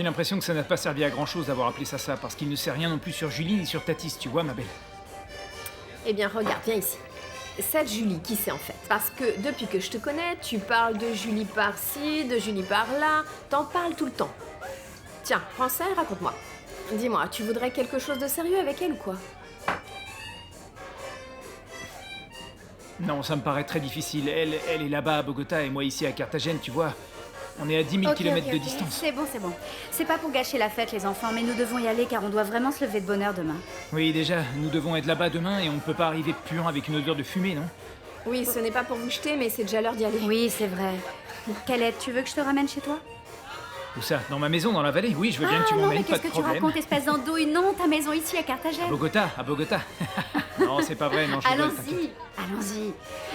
l'impression que ça n'a pas servi à grand-chose d'avoir appelé ça, parce qu'il ne sait rien non plus sur Julie ni sur Tatis, tu vois, ma belle. Eh bien, regarde, viens ici. Cette Julie, qui c'est en fait? Parce que depuis que je te connais, tu parles de Julie par-ci, de Julie par-là, t'en parles tout le temps. Tiens, prends ça et raconte-moi. Dis-moi, tu voudrais quelque chose de sérieux avec elle ou quoi? Non, ça me paraît très difficile. Elle est là-bas à Bogota et moi ici à Carthagène, tu vois. On est à 10 000 km de distance. C'est bon, c'est bon. C'est pas pour gâcher la fête, les enfants, mais nous devons y aller car on doit vraiment se lever de bonne heure demain. Oui, déjà, nous devons être là-bas demain et on ne peut pas arriver puant avec une odeur de fumée, non? Oui, ce n'est pas pour vous jeter, mais c'est déjà l'heure d'y aller. Oui, c'est vrai. Calette, tu veux que je te ramène chez toi? Où ça? Dans ma maison, dans la vallée? Oui, je veux bien que tu non, m'emmènes, mais pas qu'est-ce de que tu problème. racontes, espèce d'andouille? Non, ta maison ici à À Carthagène. Bogota, à Bogota. Non, c'est pas vrai, non, je rigole, t'inquiète. Allons-y.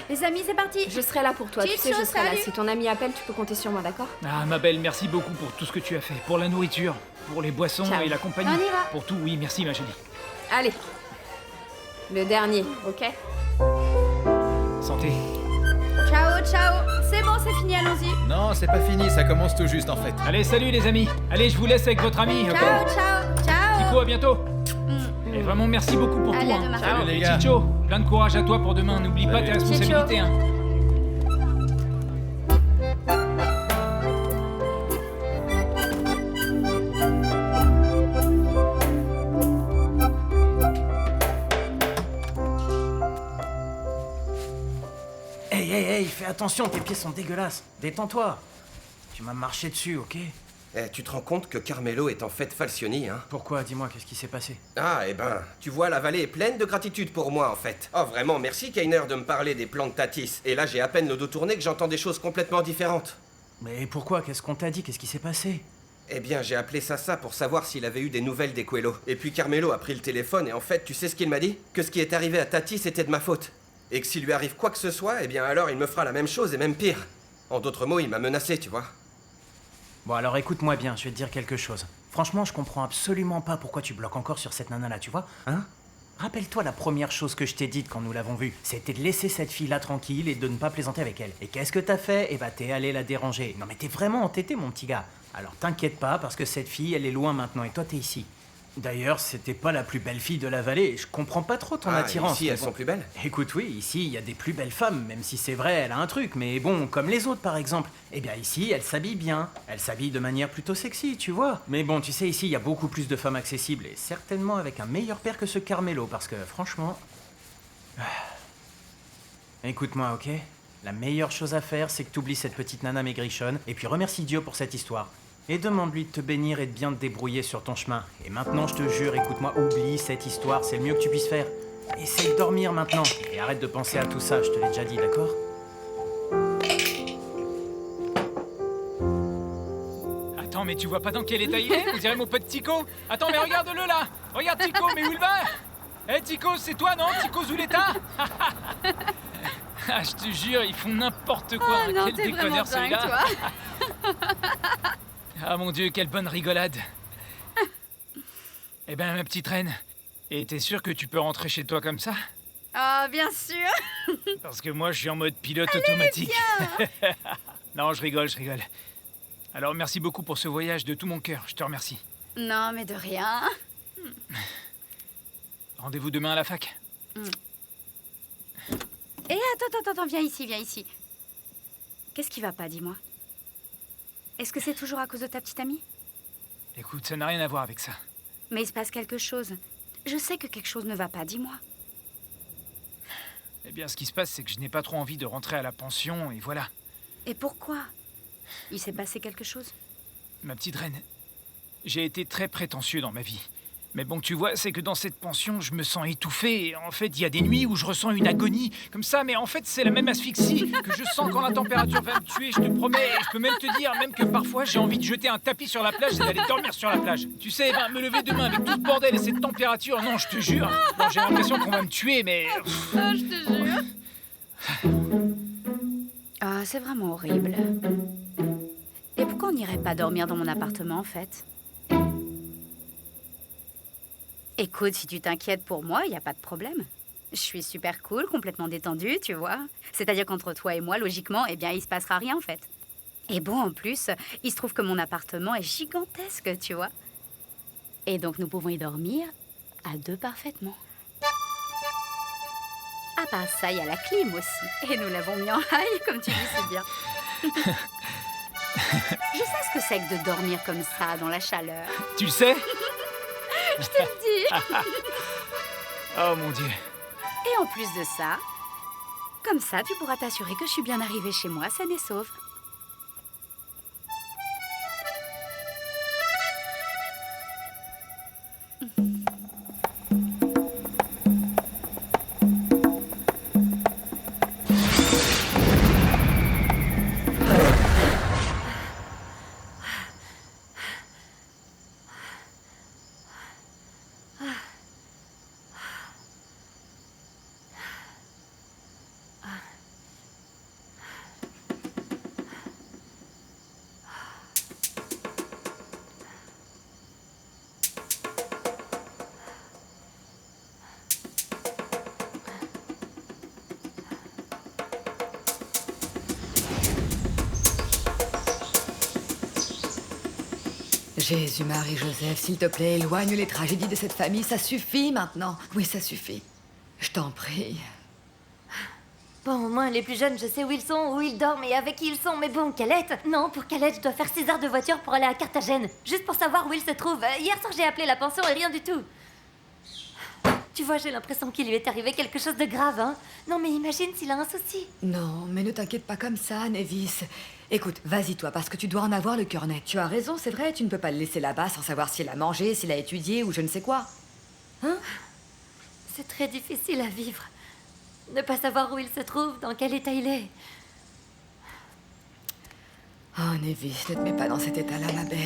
Les amis, c'est parti. Je serai là pour toi, tu Chicho, sais, je serai là. salut. Si ton ami appelle, tu peux compter sur moi, d'accord? Ah, ma belle, merci beaucoup pour tout ce que tu as fait. Pour la nourriture, pour les boissons Ciao. et la compagnie. On y va. Pour tout, oui, merci, ma jolie. Allez. Le dernier, ok? Santé. Ciao, ciao. C'est bon, c'est fini, allons-y. Non, c'est pas fini, ça commence tout juste en fait. Allez, salut les amis. Allez, je vous laisse avec votre ami, ok? Ciao, ciao, ciao. Chico, à bientôt. Et vraiment, merci beaucoup pour Allez, tout. à demain. Salut les Et gars. Chicho, plein de courage à toi pour demain. N'oublie pas Salut. tes responsabilités, hein. Hey, fais attention, tes pieds sont dégueulasses. Détends-toi. Tu m'as marché dessus, ok? Eh, tu te rends compte que Carmelo est en fait Falcioni, hein? Pourquoi? Dis-moi, qu'est-ce qui s'est passé? Ah, eh ben, tu vois, la vallée est pleine de gratitude pour moi, en fait. Oh, vraiment, merci, Kainer, de me parler des plans de Tatis. Et là, j'ai à peine le dos tourné que j'entends des choses complètement différentes. Mais pourquoi? Qu'est-ce qu'on t'a dit? Qu'est-ce qui s'est passé? Eh bien, j'ai appelé Sassa pour savoir s'il avait eu des nouvelles des Coelho. Et puis Carmelo a pris le téléphone et en fait, tu sais ce qu'il m'a dit? Que ce qui est arrivé à Tatis était de ma faute. Et que s'il lui arrive quoi que ce soit, eh bien alors il me fera la même chose et même pire. En d'autres mots, il m'a menacé, tu vois. Bon, alors écoute-moi bien, je vais te dire quelque chose. Franchement, je comprends absolument pas pourquoi tu bloques encore sur cette nana-là, tu vois? Hein? Rappelle-toi la première chose que je t'ai dite quand nous l'avons vue. C'était de laisser cette fille-là tranquille et de ne pas plaisanter avec elle. Et qu'est-ce que t'as fait? Eh bah, t'es allé la déranger. Non mais t'es vraiment entêté, mon petit gars. Alors t'inquiète pas, parce que cette fille, elle est loin maintenant et toi, t'es ici. D'ailleurs, c'était pas la plus belle fille de la vallée. Je comprends pas trop ton attirance. Ici, mais elles bon. sont plus belles. Écoute, oui, ici, il y a des plus belles femmes, même si c'est vrai, elle a un truc, mais bon, comme les autres par exemple. Eh bien ici, elle s'habille bien. Elle s'habille de manière plutôt sexy, tu vois. Mais bon, tu sais, ici, il y a beaucoup plus de femmes accessibles, et certainement avec un meilleur père que ce Carmelo, parce que franchement... Écoute-moi, ok? La meilleure chose à faire, c'est que t'oublies cette petite nana maigrichonne, et puis remercie Dieu pour cette histoire. Et demande-lui de te bénir et de bien te débrouiller sur ton chemin. Et maintenant, je te jure, écoute-moi, oublie cette histoire, c'est le mieux que tu puisses faire. Essaye de dormir maintenant, et arrête de penser à tout ça, je te l'ai déjà dit, d'accord? Attends, mais tu vois pas dans quel état il est? On dirait mon pote Tico. Attends, mais regarde-le là. Regarde Tico, mais où il va? Eh Tico, c'est toi, non? Tico Zuleta? Ah, je te jure, ils font n'importe quoi. Oh non, Quel t'es vraiment déconneur dingue, celui-là. toi. Ah mon Dieu, quelle bonne rigolade. Eh ben, ma petite reine, et t'es sûre que tu peux rentrer chez toi comme ça? Oh, bien sûr. Parce que moi, je suis en mode pilote automatique. Non, je rigole, je rigole. Alors, merci beaucoup pour ce voyage de tout mon cœur, je te remercie. Non, mais de rien. Rendez-vous demain à la fac. Et attends, viens ici. Qu'est-ce qui va pas, dis-moi? Est-ce que c'est toujours à cause de ta petite amie? Écoute, ça n'a rien à voir avec ça. Mais il se passe quelque chose. Je sais que quelque chose ne va pas, dis-moi. Eh bien, ce qui se passe, c'est que je n'ai pas trop envie de rentrer à la pension, et voilà. Et pourquoi? Il s'est passé quelque chose? Ma petite reine, j'ai été très prétentieux dans ma vie. Mais bon, tu vois, c'est que dans cette pension, je me sens étouffé. Et en fait, il y a des nuits où je ressens une agonie, comme ça, mais en fait, c'est la même asphyxie que je sens quand la température va me tuer, je te promets. Et je peux même te dire, même que parfois, j'ai envie de jeter un tapis sur la plage et d'aller dormir sur la plage. Tu sais, ben, me lever demain avec tout ce bordel et cette température, non, je te jure. Bon, j'ai l'impression qu'on va me tuer, mais... Ah, je te jure. Ah, c'est vraiment horrible. Et pourquoi on n'irait pas dormir dans mon appartement, en fait? Écoute, si tu t'inquiètes pour moi, il n'y a pas de problème. Je suis super cool, complètement détendue, tu vois. C'est-à-dire qu'entre toi et moi, logiquement, eh bien, il se passera rien, en fait. Et bon, en plus, il se trouve que mon appartement est gigantesque, tu vois. Et donc, nous pouvons y dormir à deux parfaitement. À part ça, il y a la clim aussi. Et nous l'avons mis en high, comme tu dis si bien. Je sais ce que c'est que de dormir comme ça, dans la chaleur. Tu le sais? Je te le dis. Oh mon Dieu. Et en plus de ça, comme ça, tu pourras t'assurer que je suis bien arrivée chez moi, saine et sauve. Jésus, Marie, Joseph, s'il te plaît, éloigne les tragédies de cette famille, ça suffit maintenant. Oui, ça suffit. Je t'en prie. Bon, au moins, les plus jeunes, je sais où ils sont, où ils dorment et avec qui ils sont. Mais bon, Calette, non, pour Calette, je dois faire 6 heures de voiture pour aller à Carthagène. Juste pour savoir où il se trouve. Hier soir, j'ai appelé la pension et rien du tout. Tu vois, j'ai l'impression qu'il lui est arrivé quelque chose de grave, hein. Non, mais imagine s'il a un souci. Non, mais ne t'inquiète pas comme ça, Nevis. Écoute, vas-y toi, parce que tu dois en avoir le cœur net. Tu as raison, c'est vrai, tu ne peux pas le laisser là-bas sans savoir s'il a mangé, s'il a étudié ou je ne sais quoi. Hein? C'est très difficile à vivre. Ne pas savoir où il se trouve, dans quel état il est. Oh, Nevis, ne te mets pas dans cet état-là, ma belle.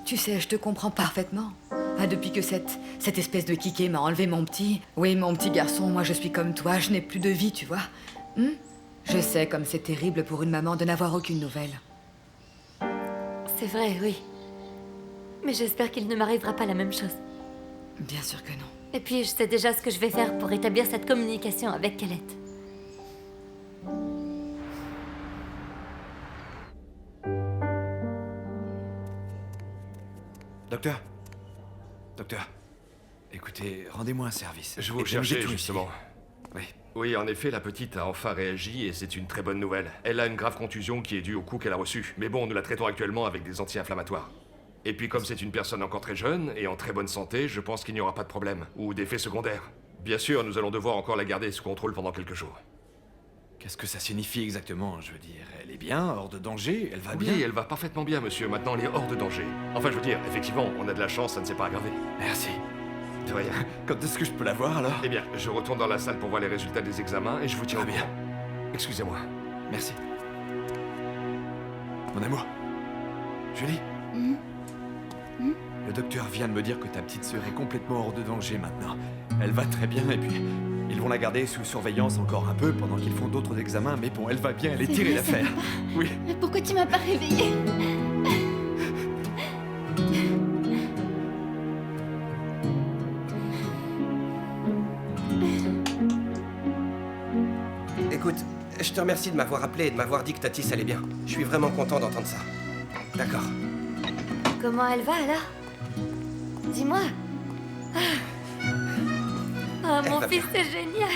Tu sais, je te comprends parfaitement. Ah, depuis que cette espèce de Kiki m'a enlevé mon petit... Oui, mon petit garçon, moi je suis comme toi, je n'ai plus de vie, tu vois. Je sais comme c'est terrible pour une maman de n'avoir aucune nouvelle. C'est vrai, oui. Mais j'espère qu'il ne m'arrivera pas la même chose. Bien sûr que non. Et puis, je sais déjà ce que je vais faire pour établir cette communication avec Calette. Docteur. Docteur. Écoutez, rendez-moi un service. Je vous Et cherchais, tout justement. Oui. Oui, en effet, la petite a enfin réagi et c'est une très bonne nouvelle. Elle a une grave contusion qui est due au coup qu'elle a reçu. Mais bon, nous la traitons actuellement avec des anti-inflammatoires. Et puis comme c'est une personne encore très jeune et en très bonne santé, je pense qu'il n'y aura pas de problème. Ou d'effets secondaires. Bien sûr, nous allons devoir encore la garder sous contrôle pendant quelques jours. Qu'est-ce que ça signifie exactement? Je veux dire, elle est bien, hors de danger, elle va bien? Oui, elle va parfaitement bien, monsieur. Maintenant, elle est hors de danger. Enfin, je veux dire, effectivement, on a de la chance, ça ne s'est pas aggravé. Merci. De rien. Quand est-ce que je peux la voir alors? Eh bien, je retourne dans la salle pour voir les résultats des examens et je vous tiens au Très bien. courant. Excusez-moi. Merci. Mon amour. Julie. Le docteur vient de me dire que ta petite sœur est complètement hors de danger maintenant. Elle va très bien et puis ils vont la garder sous surveillance encore un peu pendant qu'ils font d'autres examens, mais bon, elle va bien, elle est tirée d'affaire. Oui. Mais pourquoi tu m'as pas réveillée? Écoute, je te remercie de m'avoir appelé et de m'avoir dit que Tatis allait bien. Je suis vraiment content d'entendre ça. D'accord. Comment elle va, alors? Dis-moi. Ah, Elle mon va fils, bien. c'est génial.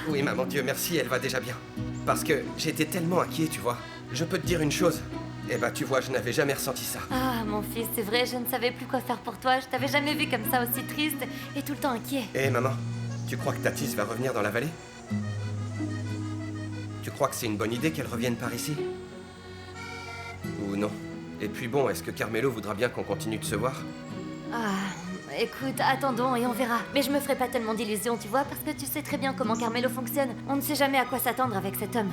Oui, maman, Dieu merci, elle va déjà bien. Parce que j'étais tellement inquiet, tu vois. Je peux te dire une chose. Eh ben, tu vois, je n'avais jamais ressenti ça. Ah, mon fils, c'est vrai, je ne savais plus quoi faire pour toi. Je t'avais jamais vu comme ça, aussi triste et tout le temps inquiet. Eh, maman, tu crois que Tatis va revenir dans la vallée? Tu crois que c'est une bonne idée qu'elle revienne par ici? Ou non? Et puis bon, est-ce que Carmelo voudra bien qu'on continue de se voir? Ah, écoute, attendons et on verra. Mais je me ferai pas tellement d'illusions, tu vois, parce que tu sais très bien comment Carmelo fonctionne. On ne sait jamais à quoi s'attendre avec cet homme.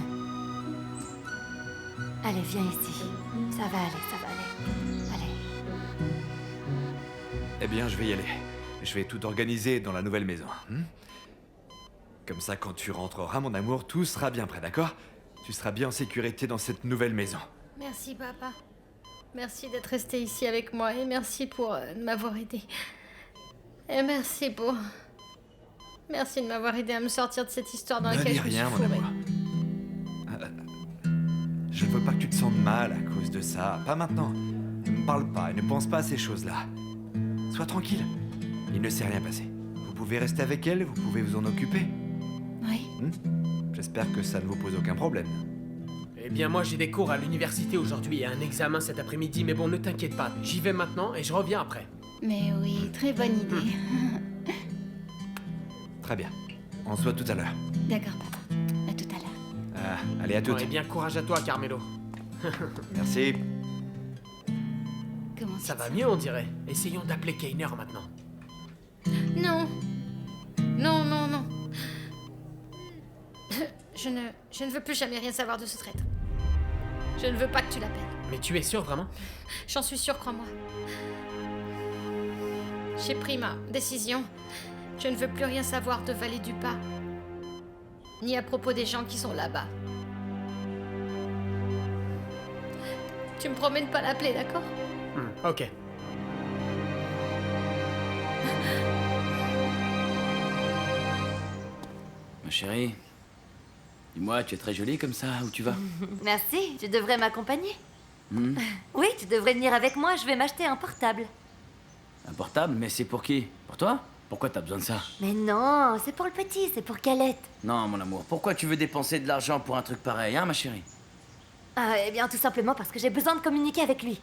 Allez, viens ici. Ça va aller, ça va aller. Allez. Eh bien, je vais y aller. Je vais tout organiser dans la nouvelle maison. Comme ça, quand tu rentreras, mon amour, tout sera bien prêt, d'accord? Tu seras bien en sécurité dans cette nouvelle maison. Merci, papa. Merci d'être resté ici avec moi et merci pour m'avoir aidé. Et merci pour... Merci de m'avoir aidé à me sortir de cette histoire dans Ne laquelle dis je me suis rien, mon fourrée. amour. Je veux pas que tu te sentes mal à cause de ça. Pas maintenant. Ne me parle pas et ne pense pas à ces choses-là. Sois tranquille. Il ne s'est rien passé. Vous pouvez rester avec elle, vous pouvez vous en occuper. Oui. J'espère que ça ne vous pose aucun problème. Eh bien, moi, j'ai des cours à l'université aujourd'hui et un examen cet après-midi, mais bon, ne t'inquiète pas. J'y vais maintenant et je reviens après. Mais oui, très bonne idée. Très bien. On se voit tout à l'heure. D'accord, papa. À tout à l'heure. Allez, à toutes. Eh bien, courage à toi, Carmelo. Merci. Comment Ça va mieux, on dirait. Essayons d'appeler Keiner maintenant. Non. Non, non, non. Je ne veux plus jamais rien savoir de ce traître. Je ne veux pas que tu l'appelles. Mais tu es sûr, vraiment? J'en suis sûre, crois-moi. J'ai pris ma décision. Je ne veux plus rien savoir de Vallée du Pas. Ni à propos des gens qui sont là-bas. Tu me promets de pas l'appeler, d'accord? Ok. Ma chérie, dis-moi, tu es très jolie comme ça, où tu vas? Merci, tu devrais m'accompagner. Oui, tu devrais venir avec moi, je vais m'acheter un portable. Un portable? Mais c'est pour qui? Pour toi? Pourquoi t'as besoin de ça? Mais non, c'est pour le petit, c'est pour Calette. Non, mon amour, pourquoi tu veux dépenser de l'argent pour un truc pareil, hein, ma chérie? Eh bien, tout simplement parce que j'ai besoin de communiquer avec lui.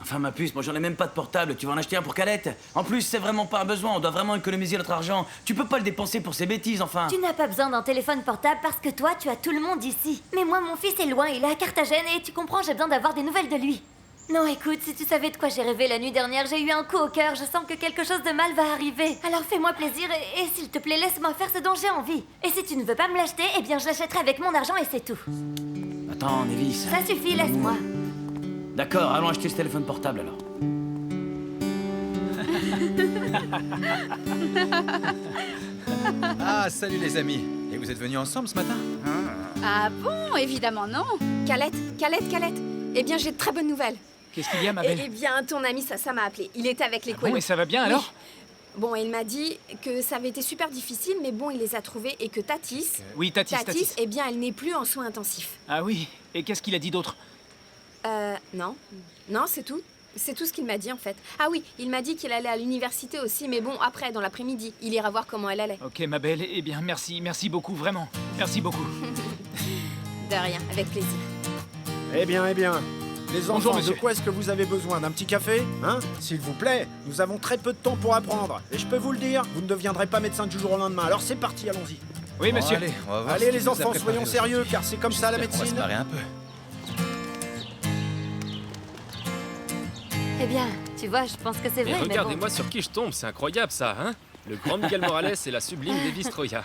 Enfin, ma puce, moi j'en ai même pas de portable, tu vas en acheter un pour Calette? En plus, c'est vraiment pas un besoin, on doit vraiment économiser notre argent. Tu peux pas le dépenser pour ces bêtises, enfin. Tu n'as pas besoin d'un téléphone portable parce que toi, tu as tout le monde ici. Mais moi, mon fils est loin, il est à Carthagène et tu comprends, j'ai besoin d'avoir des nouvelles de lui. Non, écoute, si tu savais de quoi j'ai rêvé la nuit dernière, j'ai eu un coup au cœur, je sens que quelque chose de mal va arriver. Alors fais-moi plaisir et s'il te plaît, laisse-moi faire ce dont j'ai envie. Et si tu ne veux pas me l'acheter, eh bien je l'achèterai avec mon argent et c'est tout. Attends, Nevis. Ça suffit, laisse-moi. D'accord, allons acheter ce téléphone portable alors. Ah, salut les amis. Et vous êtes venus ensemble ce matin? Ah bon? Évidemment non. Calette. Eh bien, j'ai de très bonnes nouvelles. Qu'est-ce qu'il y a, ma belle? Eh bien, ton ami Sassa m'a appelé. Il était avec les Bon, et ça va bien alors? Bon, il m'a dit que ça avait été super difficile, mais bon, il les a trouvés et que Tatis... Oui, Tatis. eh bien, elle n'est plus en soins intensifs. Ah oui, et qu'est-ce qu'il a dit d'autre? Non. Non, c'est tout. C'est tout ce qu'il m'a dit, en fait. Ah oui, il m'a dit qu'il allait à l'université aussi, mais bon, après, dans l'après-midi, il ira voir comment elle allait. Ok, ma belle, eh bien, merci beaucoup, vraiment. Merci beaucoup. De rien, avec plaisir. Eh bien, les enfants, Bonjour, monsieur. de quoi est-ce que vous avez besoin? D'un petit café? Hein? S'il vous plaît, nous avons très peu de temps pour apprendre. Et je peux vous le dire, vous ne deviendrez pas médecin du jour au lendemain. Alors c'est parti, allons-y. Oui, monsieur. Allez, on va voir Allez ce qu'il les nous a enfants, préparé soyons sérieux, aujourd'hui. car c'est comme ça la J'espère qu'on va se médecine. marrer un peu. Eh bien, tu vois, je pense que c'est vrai, Et mais bon. regardez-moi sur qui je tombe, c'est incroyable ça, hein? Le grand Miguel Morales et la sublime Nevis Troya.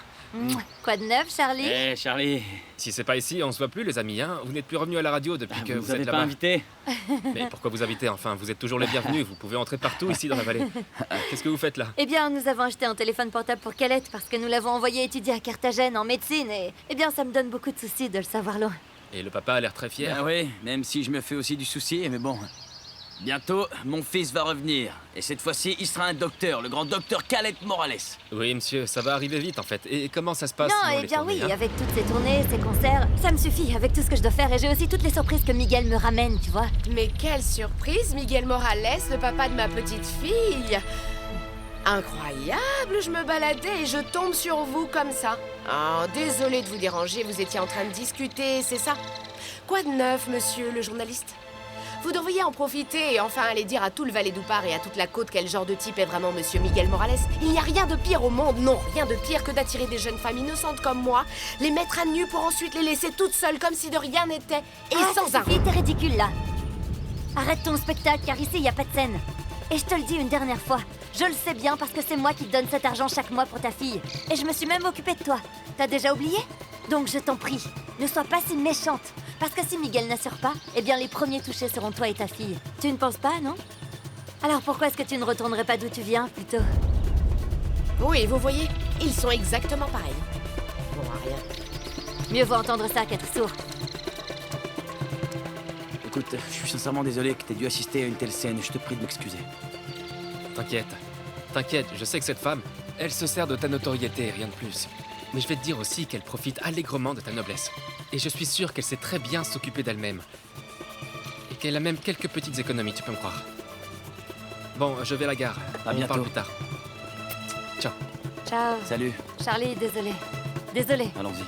Quoi de neuf, Charlie? Eh, Charlie. Si c'est pas ici, on se voit plus les amis, hein? Vous n'êtes plus revenus à la radio depuis que Vous vous avez êtes pas là-bas. invité? Mais pourquoi vous inviter? Enfin, vous êtes toujours les bienvenus, vous pouvez entrer partout ici dans la vallée. Qu'est-ce que vous faites là? Eh bien, nous avons acheté un téléphone portable pour Calette parce que nous l'avons envoyé étudier à Carthagène en médecine et... Eh bien, ça me donne beaucoup de soucis de le savoir loin. Et le papa a l'air très fier. Ah oui, même si je me fais aussi du souci, mais bon. Bientôt, mon fils va revenir. Et cette fois-ci, il sera un docteur, le grand docteur Calette Morales. Oui, monsieur, ça va arriver vite en fait. Et comment ça se passe Non, sinon, eh les bien tournées, oui, hein? avec toutes ces tournées, ces concerts, ça me suffit avec tout ce que je dois faire et j'ai aussi toutes les surprises que Miguel me ramène, tu vois. Mais quelle surprise, Miguel Morales, le papa de ma petite fille. Incroyable, je me baladais et je tombe sur vous comme ça. Oh, désolée de vous déranger, vous étiez en train de discuter, c'est ça? Quoi de neuf, monsieur le journaliste? Vous devriez en profiter et enfin aller dire à tout le Valais d'Oupar et à toute la côte quel genre de type est vraiment monsieur Miguel Morales. Il n'y a rien de pire au monde, non, rien de pire que d'attirer des jeunes femmes innocentes comme moi, les mettre à nu pour ensuite les laisser toutes seules comme si de rien n'était, et sans ça un... suffit, t'es ridicule là. Arrête ton spectacle car ici, y a pas de scène. Et je te le dis une dernière fois, je le sais bien parce que c'est moi qui te donne cet argent chaque mois pour ta fille. Et je me suis même occupée de toi. T'as déjà oublié? Donc je t'en prie, ne sois pas si méchante. Parce que si Miguel n'assure pas, eh bien les premiers touchés seront toi et ta fille. Tu ne penses pas, non? Alors pourquoi est-ce que tu ne retournerais pas d'où tu viens, plutôt? Oui, vous voyez, ils sont exactement pareils. Bon, à rien. Mieux vaut entendre ça qu'être sourd. Écoute, je suis sincèrement désolé que t'aies dû assister à une telle scène. Je te prie de m'excuser. T'inquiète, je sais que cette femme, elle se sert de ta notoriété, rien de plus. Mais je vais te dire aussi qu'elle profite allègrement de ta noblesse. Et je suis sûr qu'elle sait très bien s'occuper d'elle-même. Et qu'elle a même quelques petites économies, tu peux me croire. Bon, je vais à la gare. À On bientôt. parle plus tard. Ciao. Ciao. Salut. Charlie, désolé. Désolé. Allons-y.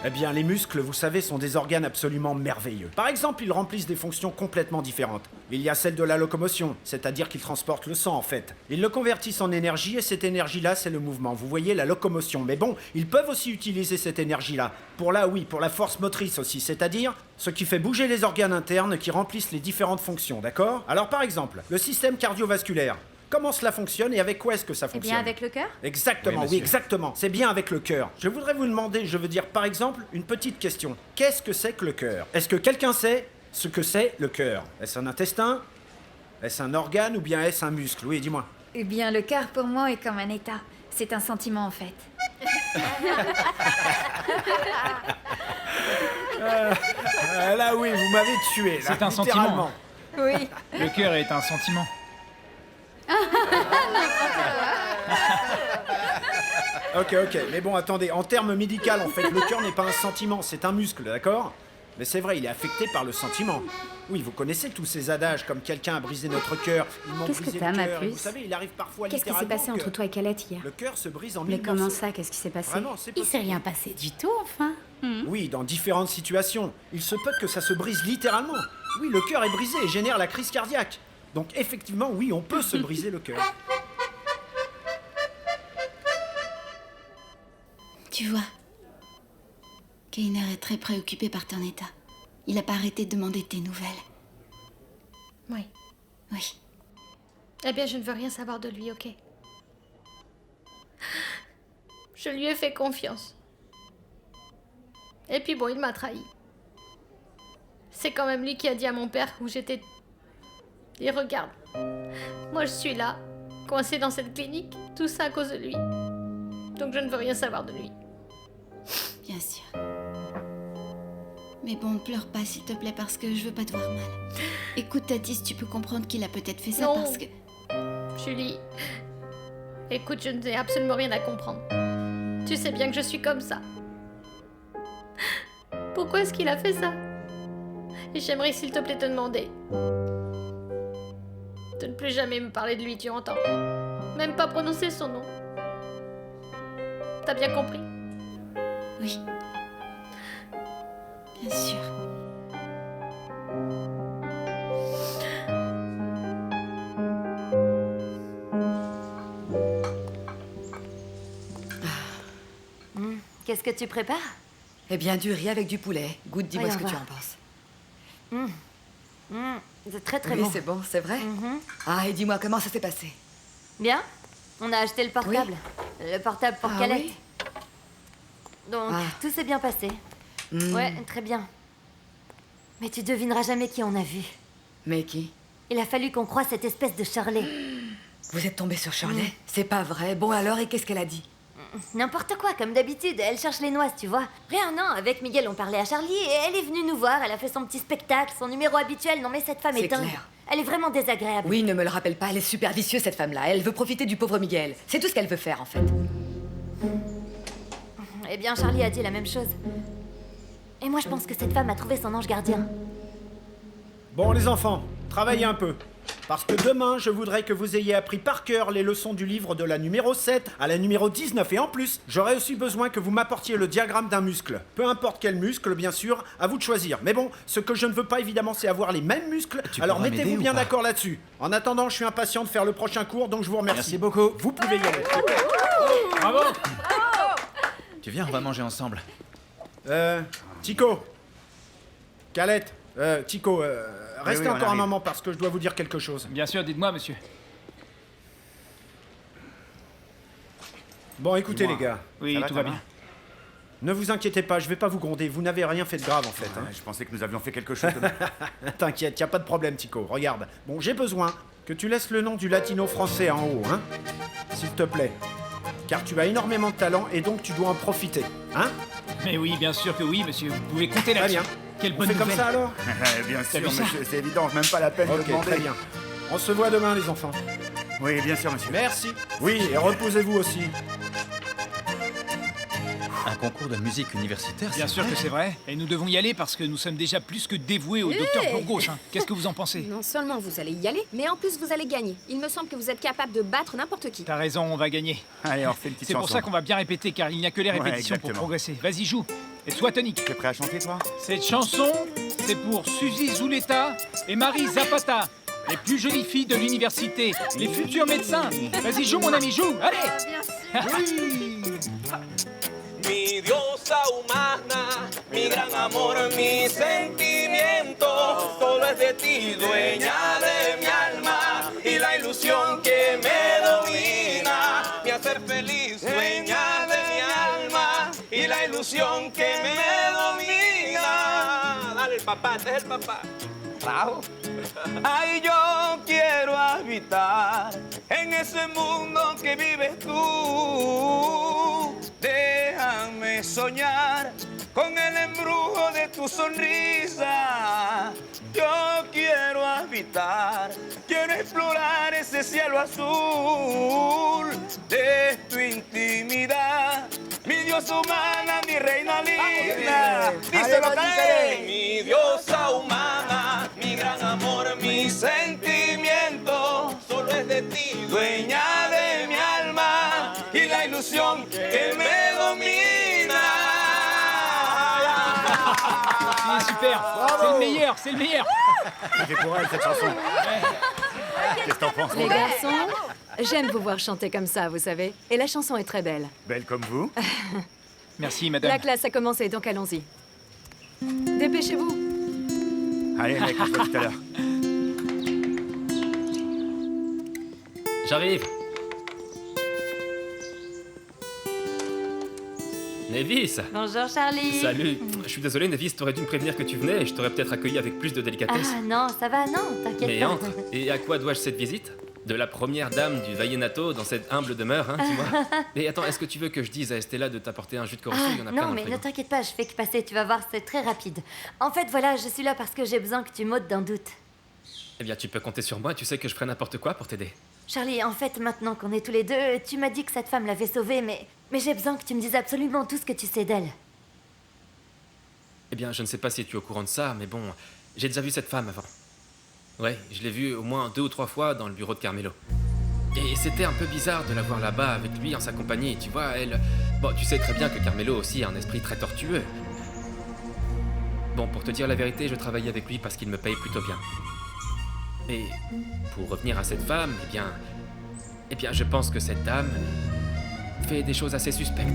Eh bien, les muscles, vous savez, sont des organes absolument merveilleux. Par exemple, ils remplissent des fonctions complètement différentes. Il y a celle de la locomotion, c'est-à-dire qu'ils transportent le sang, en fait. Ils le convertissent en énergie, et cette énergie-là, c'est le mouvement. Vous voyez, la locomotion. Mais bon, ils peuvent aussi utiliser cette énergie-là. Pour la force motrice aussi, c'est-à-dire ce qui fait bouger les organes internes qui remplissent les différentes fonctions, d'accord? Alors, par exemple, le système cardiovasculaire. Comment cela fonctionne et avec quoi est-ce que ça Eh fonctionne? bien, avec le cœur? Exactement, oui, exactement. C'est bien avec le cœur. Je voudrais vous demander, par exemple, une petite question. Qu'est-ce que c'est que le cœur? Est-ce que quelqu'un sait ce que c'est le cœur? Est-ce un intestin? Est-ce un organe ou bien est-ce un muscle? Oui, dis-moi. Eh bien, le cœur pour moi est comme un état. C'est un sentiment en fait. Là, oui, vous m'avez tué. C'est un sentiment. Oui. Le cœur est un sentiment. Ok, mais bon, attendez, en termes médicaux, en fait, le cœur n'est pas un sentiment, c'est un muscle, d'accord? Mais c'est vrai, il est affecté par le sentiment. Oui, vous connaissez tous ces adages, comme quelqu'un a brisé notre cœur, ils m'ont Qu'est-ce que brisé t'as, le ma cœur, et puce vous savez, il arrive parfois Qu'est-ce qui s'est littéralement passé entre que toi et Calette hier? le cœur se brise en Mais mille comment morceaux. ça? Qu'est-ce qui s'est passé? Vraiment, c'est Il s'est rien passé du tout, enfin. Oui, dans différentes situations. Il se peut que ça se brise littéralement. Oui, le cœur est brisé et génère la crise cardiaque. Donc effectivement, oui, on peut se briser le cœur. Tu vois, Keiner est très préoccupé par ton état. Il n'a pas arrêté de demander tes nouvelles. Oui. Oui. Eh bien, je ne veux rien savoir de lui, ok? Je lui ai fait confiance. Et puis bon, il m'a trahi. C'est quand même lui qui a dit à mon père où j'étais... Et regarde, moi je suis là, coincée dans cette clinique, tout ça à cause de lui. Donc je ne veux rien savoir de lui. Bien sûr. Mais bon, ne pleure pas, s'il te plaît, parce que je veux pas te voir mal. Écoute, Tatis, tu peux comprendre qu'il a peut-être fait ça Non. parce que... Julie, écoute, je n'ai absolument rien à comprendre. Tu sais bien que je suis comme ça. Pourquoi est-ce qu'il a fait ça? Et j'aimerais, s'il te plaît, te demander de ne plus jamais me parler de lui, tu entends? Même pas prononcer son nom. T'as bien compris? Oui. Bien sûr. Qu'est-ce que tu prépares? Eh bien, du riz avec du poulet. Goûte, dis-moi ce Voyons que tu en voir. penses. C'est très très Oui, bon. c'est bon, c'est vrai. Ah, et dis-moi, comment ça s'est passé? Bien. On a acheté le portable. Le portable pour Ah Calette. oui. Donc, Ah. tout s'est bien passé. Ouais, très bien. Mais tu devineras jamais qui on a vu. Mais qui? Il a fallu qu'on croie cette espèce de Shirley. Vous êtes tombé sur Shirley? C'est pas vrai. Bon alors, et qu'est-ce qu'elle a dit? N'importe quoi, comme d'habitude. Elle cherche les noises, tu vois. Rien, non. Avec Miguel, on parlait à Charlie et elle est venue nous voir. Elle a fait son petit spectacle, son numéro habituel. Non mais cette femme est C'est dingue. clair. Elle est vraiment désagréable. Oui, ne me le rappelle pas, elle est super vicieuse cette femme-là. Elle veut profiter du pauvre Miguel. C'est tout ce qu'elle veut faire en fait. Eh bien, Charlie a dit la même chose. Et moi, je pense que cette femme a trouvé son ange gardien. Bon, les enfants, travaillez un peu. Parce que demain, je voudrais que vous ayez appris par cœur les leçons du livre de la numéro 7 à la numéro 19. Et en plus, j'aurais aussi besoin que vous m'apportiez le diagramme d'un muscle. Peu importe quel muscle, bien sûr, à vous de choisir. Mais bon, ce que je ne veux pas évidemment, c'est avoir les mêmes muscles. Alors pourras m'aider mettez-vous ou bien pas d'accord là-dessus. En attendant, je suis impatient de faire le prochain cours, donc je vous remercie. Merci beaucoup. Vous pouvez y aller. Bravo! Tu viens, on va manger ensemble. Tico. Calette. Tico, restez oui, on encore un arrive. moment parce que je dois vous dire quelque chose. Bien sûr, dites-moi, monsieur. Bon, écoutez Dis-moi. les gars. Oui, tout va bien. Ne vous inquiétez pas, je vais pas vous gronder, vous n'avez rien fait de grave en fait. hein. Je pensais que nous avions fait quelque chose de... T'inquiète, y a pas de problème Tico, regarde. Bon, j'ai besoin que tu laisses le nom du latino-français en haut, hein. S'il te plaît. Car tu as énormément de talent et donc tu dois en profiter, hein. Mais oui, bien sûr que oui, monsieur. Vous pouvez compter Très là-dessus. bien. Quelle On bonne fait comme nouvelle. ça alors? Bien T'as sûr, vu ça monsieur, c'est évident, même pas la peine de Ok, demander. très bien. On se voit demain, les enfants. Oui, bien sûr, monsieur. Merci. Oui, et reposez-vous aussi. Un concours de musique universitaire, Bien sûr que c'est vrai. Et nous devons y aller parce que nous sommes déjà plus que dévoués au docteur Burgos. Hein. Qu'est-ce que vous en pensez? Non seulement vous allez y aller, mais en plus vous allez gagner. Il me semble que vous êtes capable de battre n'importe qui. T'as raison, on va gagner. Allez, on refait une petite C'est chanson. pour ça qu'on va bien répéter, car il n'y a que les Ouais, répétitions pour exactement. progresser. Vas-y, joue. Et sois tonique. T'es prêt à chanter, toi? Cette chanson, c'est pour Suzy Zuleta et Marie Zapata, les plus jolies filles de l'université, les futurs médecins. Vas-y, joue, mon ami, joue. Allez. Mi diosa humana, mi gran amor, mi sentimiento, todo es de ti, dueña de mi alma, y la ilusión que me domina, me hace feliz, dueña de mi alma, y la ilusión que me domina. Dale el papá, este es el papá. Bravo. Ay, yo quiero habitar en ese mundo que vives tú. Déjame soñar con el embrujo de tu sonrisa. Yo quiero habitar, quiero explorar ese cielo azul de tu intimidad. Mi diosa humana, mi reina linda. Díselo, Karen. Mi diosa humana, mi gran amor, mi sentimiento, solo es de ti, dueña de mi alma y la ilusión que me domina. Ah, super. C'est le meilleur, c'est le meilleur. C'était pour elle, cette chanson. Qu'est-ce que t'en penses, Les mon gars? garçons, j'aime vous voir chanter comme ça, vous savez. Et la chanson est très belle. Belle comme vous. Merci, madame. La classe a commencé, donc allons-y. Dépêchez-vous. Allez, mec, on se voit tout à l'heure. J'arrive. Nevis. Bonjour Charlie. Salut. Je suis désolé, Nevis, t'aurais dû me prévenir que tu venais et je t'aurais peut-être accueilli avec plus de délicatesse. Ah non, ça va, non, t'inquiète Mais pas. entre. Et à quoi dois-je cette visite? De la première dame du Vallenato dans cette humble demeure, hein, dis-moi. Et attends, est-ce que tu veux que je dise à Estella de t'apporter un jus de corso? Il y en a plein Non, dans le mais frigo. ne t'inquiète pas, je fais que passer, tu vas voir, c'est très rapide. En fait, voilà, je suis là parce que j'ai besoin que tu m'ôtes d'un doute. Eh bien, tu peux compter sur moi, tu sais que je ferai n'importe quoi pour t'aider. Charlie, en fait, maintenant qu'on est tous les deux, tu m'as dit que cette femme l'avait sauvée, mais j'ai besoin que tu me dises absolument tout ce que tu sais d'elle. Eh bien, je ne sais pas si tu es au courant de ça, mais bon, j'ai déjà vu cette femme avant. Ouais, je l'ai vue au moins 2 ou 3 fois dans le bureau de Carmelo. Et c'était un peu bizarre de la voir là-bas avec lui en sa compagnie, tu vois, elle... Bon, tu sais très bien que Carmelo aussi a un esprit très tortueux. Bon, pour te dire la vérité, je travaillais avec lui parce qu'il me paye plutôt bien. Et pour revenir à cette femme, eh bien, je pense que cette dame fait des choses assez suspectes.